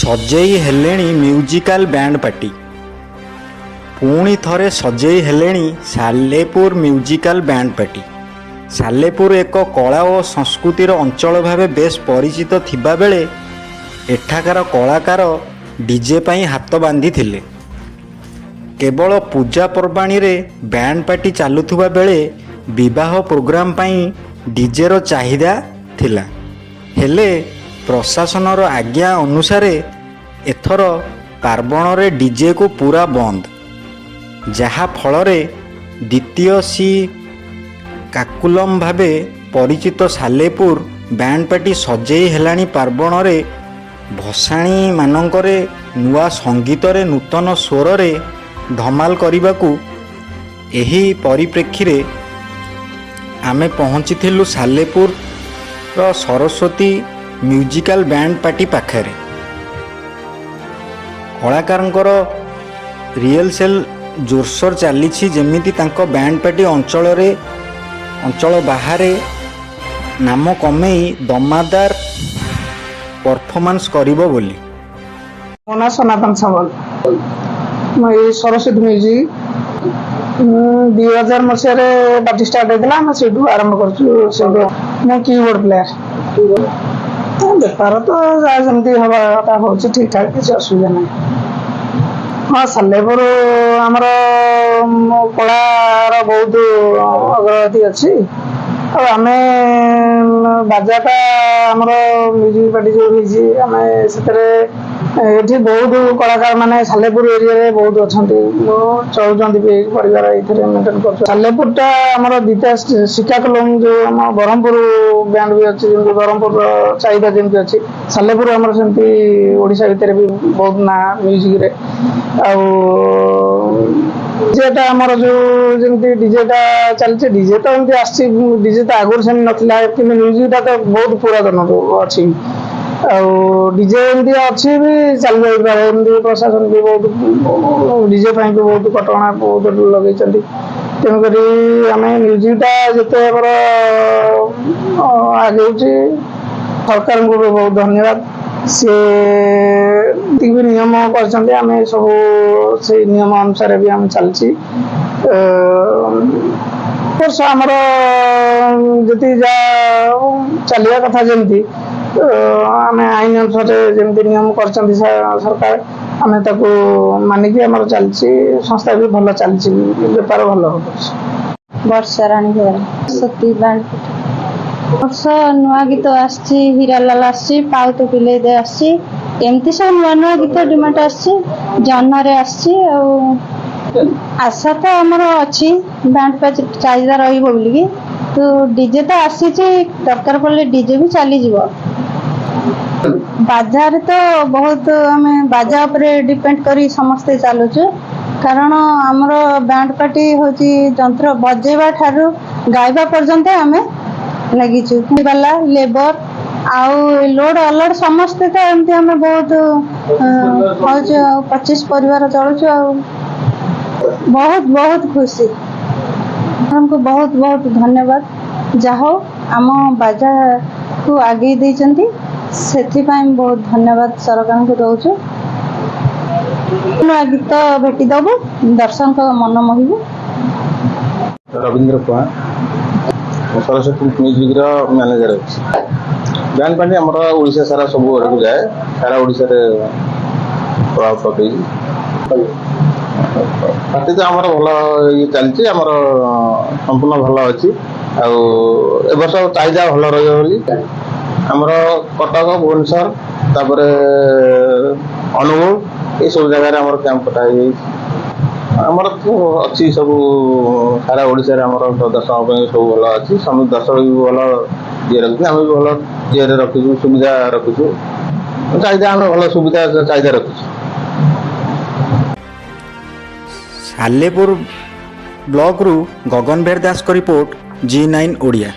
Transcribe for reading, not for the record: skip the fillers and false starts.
ସଜେଇ ହେଲେଣି musical band party. ପୁଣି ଥରେ ସଜେଇ ହେଲେଣି Salepur musical band party. Salepur ଏକ କଳା ଓ ସଂସ୍କୃତିର ଅଞ୍ଚଳ ଭାବେ ବେଶ ପରିଚିତ ଥିବାବେଳେ ଏଠାକାର କଳାକାର ଡିଜେ ପାଇଁ ହାତ ବାନ୍ଧିଥିଲେ। କେବଳ ପୂଜା ପର୍ବାଣୀରେ ବ୍ୟାଣ୍ଡ ପାର୍ଟି ଚାଲୁଥିବା ବେଳେ ବିବାହ ପ୍ରୋଗ୍ରାମ ପାଇଁ ଡିଜେର ଚାହିଦା ଥିଲା। ହେଲେ ପ୍ରଶାସନର ଆଜ୍ଞା ଅନୁସାରେ ଏଥର ପାର୍ବଣରେ ଡିଜେକୁ ପୁରା ବନ୍ଦ, ଯାହା ଫଳରେ ଦ୍ୱିତୀୟ ସି କାକୁଲମ୍ ଭାବେ ପରିଚିତ ସାଲେପୁର ବ୍ୟାଣ୍ଡ ପାର୍ଟି ସଜେଇ ହେଲାଣି ପାର୍ବଣରେ ଭସାଣୀ ମାନଙ୍କରେ ନୂଆ ସଙ୍ଗୀତରେ ନୂତନ ସ୍ୱରରେ ଧମାଲ କରିବାକୁ। ଏହି ପରିପ୍ରେକ୍ଷୀରେ ଆମେ ପହଞ୍ଚିଥିଲୁ ସାଲେପୁରର ସରସ୍ୱତୀ ମ୍ୟୁଜିକାଲ ବ୍ୟାଣ୍ଡ ପାର୍ଟି ପାଖରେ। କଳାକାରଙ୍କର ରିହର୍ସାଲ ଜୋରସୋର ଚାଲିଛି, ଯେମିତି ତାଙ୍କ ବ୍ୟାଣ୍ଡ ପାର୍ଟି ଅଞ୍ଚଳ ବାହାରେ ନାମ କମେଇ ଦମାଦାର ପରଫର୍ମାନ୍ସ କରିବ ବୋଲି। ମୋ ନାଁ ସନାତନ ସାମଲ। ମୁଁ ଏଇ ସରସ୍ୱତୀ ମ୍ୟୁଜିକ୍ 2000 ମସିହାରେ ପାର୍ଟି ଷ୍ଟାର୍ଟ ହେଇଥିଲା। ଆମେ ସେଇଠୁ ଆରମ୍ଭ କରୁଛୁ। ସେଇଠୁ ମୁଁ କିବୋର୍ଡ ପ୍ଲେୟାର। ବେପାର ତ ଯାହା ଯେମିତି ହବାଟା ହେଉଛି ଠିକ୍ ଠାକ୍, କିଛି ଅସୁବିଧା ନାହିଁ। ହଁ, ସାଲେପୁର ଆମର କଳାର ବହୁତ ଅଗ୍ରଗତି ଅଛି। ଆଉ ଆମେ ବାଜାଟା ଆମର ମ୍ୟୁଜିକ୍ ପାର୍ଟି ଯେଉଁ ହେଇଛି, ଆମେ ସେଥିରେ ଏଠି ବହୁତ କଳାକାର ମାନେ ସାଲେପୁର ଏରିଆରେ ବହୁତ ଅଛନ୍ତି, ଚଳୁଛନ୍ତି ବି ପରିବାର ଏଇଥିରେ ମେଣ୍ଟେନ୍ କରୁଛୁ। ସାଲେପୁରଟା ଆମର ଦିଟା ଶ୍ରୀକାକୁଲମ୍ ଯେଉଁ ଆମ ବ୍ରହ୍ମପୁର ବ୍ୟାଣ୍ଡ ବି ଅଛି, ଯେମିତି ବ୍ରହ୍ମପୁରର ଚାହିଦା ଯେମିତି ଅଛି, ସାଲେପୁର ଆମର ସେମିତି ଓଡ଼ିଶା ଭିତରେ ବି ବହୁତ ନାଁ ମ୍ୟୁଜିକ୍ରେ। ଆଉ ଡିଜେଟା ଆମର ଯେଉଁ ଯେମିତି ଡିଜେଟା ଚାଲିଛି, ଡିଜେ ତ ଏମିତି ଆସିଛି, ଡିଜେ ତ ଆଗରୁ ସେମିତି ନଥିଲା, କିନ୍ତୁ ମ୍ୟୁଜିକ୍ଟା ତ ବହୁତ ପୁରାତନରୁ ଅଛି। ଆଉ ଡିଜେ ଏମିତି ଅଛି ବି ଚାଲି ଯାଇପାରେ, ଏମିତି ପ୍ରଶାସନ ବି ବହୁତ ଡିଜେ ପାଇଁ ବି ବହୁତ କଟକଣା ବହୁତ ଲଗେଇଛନ୍ତି। ତେଣୁକରି ଆମେ ମ୍ୟୁଜିକ୍ଟା ଯେତେ ଆମର ଆଗେଉଛି, ସରକାରଙ୍କୁ ବି ବହୁତ ଧନ୍ୟବାଦ। ସେ ଯେତିକି ବି ନିୟମ କରିଛନ୍ତି, ଆମେ ସବୁ ସେଇ ନିୟମ ଅନୁସାରେ ବି ଆମେ ଚାଲିଛି। ବର୍ଷ ଆମର ଯେତିକି ଯାହା ଚାଲିବା କଥା, ଯେମିତି ଆମେ ଆଇନ ଅନୁସାରେ ଯେମିତି ନିୟମ କରିଛନ୍ତି ସରକାର, ଆମେ ତାକୁ ମାନିକି ଆମର ଚାଲିଛି। ସଂସ୍ଥା ବି ଭଲ ଚାଲିଛି, ବେପାର ଭଲ ହେଉଛି। ବର୍ଷାରାଣୀ ବେହେରା, ସତୀ ବ୍ୟାଣ୍ଡ ପାର୍ଟି। ବର୍ଷ ନୂଆ ଗୀତ ଆସିଛି, ହୀରାଲାଲ ଆସିଛି, ପାଉତ ପିଲେଇ ଦେ ଆସିଛି, ଏମିତି ସବୁ ନୂଆ ନୂଆ ଗୀତ ଡିମାଣ୍ଡ ଆସିଛି। ଜହ୍ନରେ ଆସିଛି। ଆଉ ଆଶା ତ ଆମର ଅଛି ବ୍ୟାଣ୍ଡ ପାର୍ଟି ଚାହିଦା ରହିବ ବୋଲିକି। ତ ଡିଜେ ତ ଆସିଛି, ଦରକାର ପଡ଼ିଲେ ଡିଜେ ବି ଚାଲିଯିବ। ବାଜାରେ ତ ବହୁତ ଆମେ ବାଜା ଉପରେ ଡିପେଣ୍ଡ କରି ସମସ୍ତେ ଚାଲୁଛୁ, କାରଣ ଆମର ବ୍ୟାଣ୍ଡ ପାର୍ଟି ହେଉଛି ଯନ୍ତ୍ର ବଜେଇବା ଠାରୁ ଗାଇବା ପର୍ଯ୍ୟନ୍ତ ଆମେ ଲାଗିଛୁ। ବାଲା ଲେବର ଆଉ ଲୋଡ ଅଲୋଡ ସମସ୍ତେ ତ ଏମିତି ଆମେ ବହୁତ ହଉଛୁ। ଆଉ 25 ପରିବାର ଚଳୁଛୁ। ଆଉ ବହୁତ ବହୁତ ଖୁସି। ଆପଣଙ୍କୁ ବହୁତ ବହୁତ ଧନ୍ୟବାଦ। ଯାହା ହଉ ଆମ ବାଜାକୁ ଆଗେଇ ଦେଇଛନ୍ତି, ସେଥିପାଇଁ ବହୁତ ଧନ୍ୟବାଦ ସରକାରଙ୍କୁ ଦଉଛୁ। ନୂଆ ଗୀତ ଭେଟିଦବୁ, ଦର୍ଶକଙ୍କ ମନ ମୋହିବୁ। ରବୀନ୍ଦ୍ର କୁମାର, ସରସ୍ୱତୀ ମ୍ୟୁଜିକ୍ର ମ୍ୟାନେଜର ଅଛି। ବ୍ୟାଣ୍ଡ ପାର୍ଟି ଆମର ଓଡ଼ିଶା ସାରା ସବୁ ଆଡ଼କୁ ଯାଏ, ସାରା ଓଡ଼ିଶାରେ ପ୍ରଭାବ ପକେଇଛି। ପାର୍ଟି ତ ଆମର ଭଲ ଇଏ ଚାଲିଛି, ଆମର ସମ୍ପୂର୍ଣ୍ଣ ଭଲ ଅଛି। ଆଉ ଏ ବର୍ଷ ଚାହିଦା ଭଲ ରହିବ ବୋଲି ଆମର କଟକ, ଭୁବନେଶ୍ୱର, ତାପରେ ଅନୁଗୁଳ, ଏସବୁ ଜାଗାରେ ଆମର କ୍ୟାମ୍ପ କଟା ହେଇଯାଇଛି। ଆମର ଅଛି ସବୁ ସାରା ଓଡ଼ିଶାରେ ଆମର ଦର୍ଶକ ପାଇଁ ସବୁ ଭଲ ଅଛି। ଦର୍ଶକ ବି ଭଲ ଇଏ ରଖିଛୁ, ଆମେ ବି ଭଲ ଇଏରେ ରଖିଛୁ, ସୁବିଧା ରଖିଛୁ। ଚାହିଦା ଆମେ ଭଲ ସୁବିଧା ଚାହିଦା ରଖିଛୁ। ସାଲେପୁର ବ୍ଲକରୁ ଗଗନ ବେହେରା ଦାସଙ୍କ ରିପୋର୍ଟ, G9 ଓଡ଼ିଆ।